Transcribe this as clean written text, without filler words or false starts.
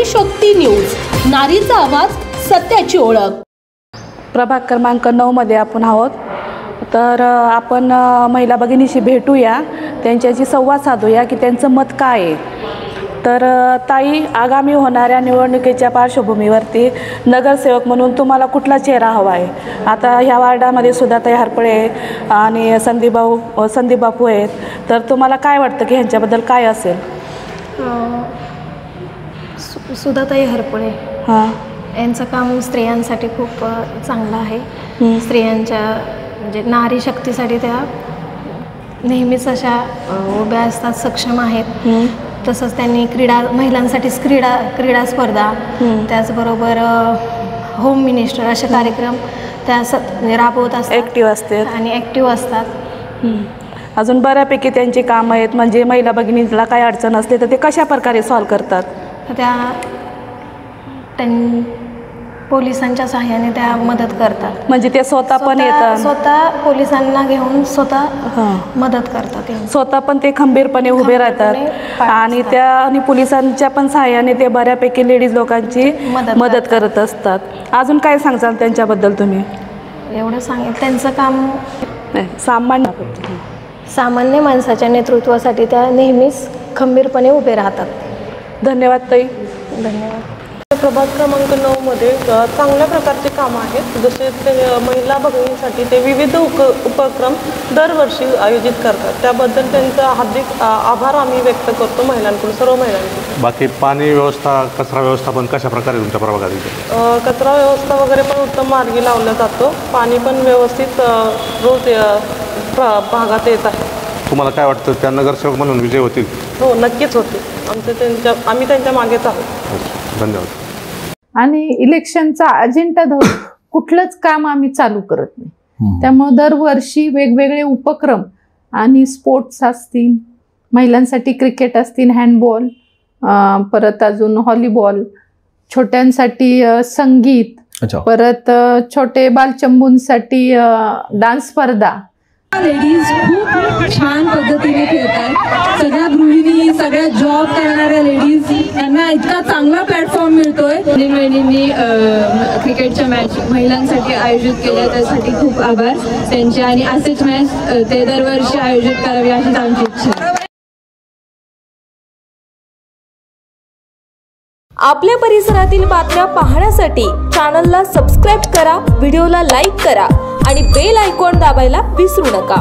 शक्ती news, नारीचा आवाज, सत्याची ओळख। प्रभाग क्रमांक 9 मध्ये आपण आहोत। तर आपण महिला भगिनीशी भेटूया, त्यांच्याशी संवाद साधूया की त्यांचं मत काय आहे। तर ताई, आगामी होणाऱ्या निवडणुकीच्या पार्श्वभूमीवरती नगरसेवक म्हणून तुम्हाला कुठला चेहरा हवा आहे? आता ह्या वार्डामध्ये सुधाताई हरपळे आणि संदीप बापू आहेत, तर तुम्हाला काय वाटतं की ह्यांच्याबद्दल काय असेल? सुधाताई हरपळे यांचं काम स्त्रियांसाठी खूप चांगलं आहे। स्त्रियांच्या म्हणजे नारी शक्तीसाठी त्या नेहमीच अशा उभ्या असतात, सक्षम आहेत। तसंच त्यांनी महिलांसाठी क्रीडा स्पर्धा, त्याचबरोबर होम मिनिस्टर असे कार्यक्रम त्या राबवत असतात, ॲक्टिव्ह असतात। अजून बऱ्यापैकी त्यांची कामं आहेत, म्हणजे महिला भगिनीला काय अडचण असते तर ते कशा प्रकारे सॉल्व करतात? पोलिसांच्या सहाय्याने त्या मदत करतात, म्हणजे ते स्वतः पण येतात, स्वतः पोलिसांना घेऊन स्वतः मदत करतात, स्वतः पण ते खंबीरपणे उभे राहतात आणि पोलिसांच्या पण सहाय्याने ते बऱ्यापैकी लेडीज लोकांची मदत करत असतात। अजून काय सांगताल त्यांच्याबद्दल तुम्ही? एवढं सांगेल, त्यांचं काम सामान्य माणसाच्या नेतृत्वासाठी त्या नेहमीच खंबीरपणे उभे राहतात। धन्यवाद ताई। धन्यवाद। प्रभाग क्रमांक 9 मध्ये चांगल्या प्रकारचे कामं आहेत, जसे ते महिला भगिनींसाठी ते विविध उपक्रम दरवर्षी आयोजित करतात, त्याबद्दल त्यांचा हार्दिक आभार आम्ही व्यक्त करतो महिलांकडून, सर्व महिलांकडून। बाकी पाणी व्यवस्था, कचरा व्यवस्थापन कशा प्रकारे तुमच्या प्रभागात? कचरा व्यवस्था वगैरे पण उत्तम मार्गी लावला जातो, पाणी पण व्यवस्थित रोज भागात येत आहे। तुम्हाला काय वाटतं, त्या नगरसेवक म्हणून विजय होतील? हो, नक्कीच होतील। आम्ही त्यांच्या मागेच आहोत। धन्यवाद। आणि इलेक्शनचा अजेंडा धरून कुठलंच काम आम्ही चालू करत नाही, त्यामुळे दरवर्षी वेगवेगळे उपक्रम आणि स्पोर्ट्स असतील, महिलांसाठी क्रिकेट असतील, हँडबॉल, परत अजून व्हॉलीबॉल, छोट्यांसाठी संगीत, परत छोटे बालचंबूंसाठी डान्स स्पर्धा। लेडीज खूप छान पद्धतीने खेळतात, सगळ्या गृहिणी, सगळ्या जॉब करणाऱ्या लेडीज यांना इतका चांगला प्लॅटफॉर्म मिळतोय। बहिणींनी क्रिकेटच्या मॅच महिलांसाठी आयोजित केल्या, त्यासाठी खूप आभार त्यांचे, आणि असेच मॅच ते दरवर्षी आयोजित करावी अशीच आमची इच्छा। आपल्या परिसरातील बातम्या पाहण्यासाठी चॅनलला सबस्क्राईब करा, व्हिडिओला लाईक करा आणि बेल आयकॉन दाबायला विसरू नका।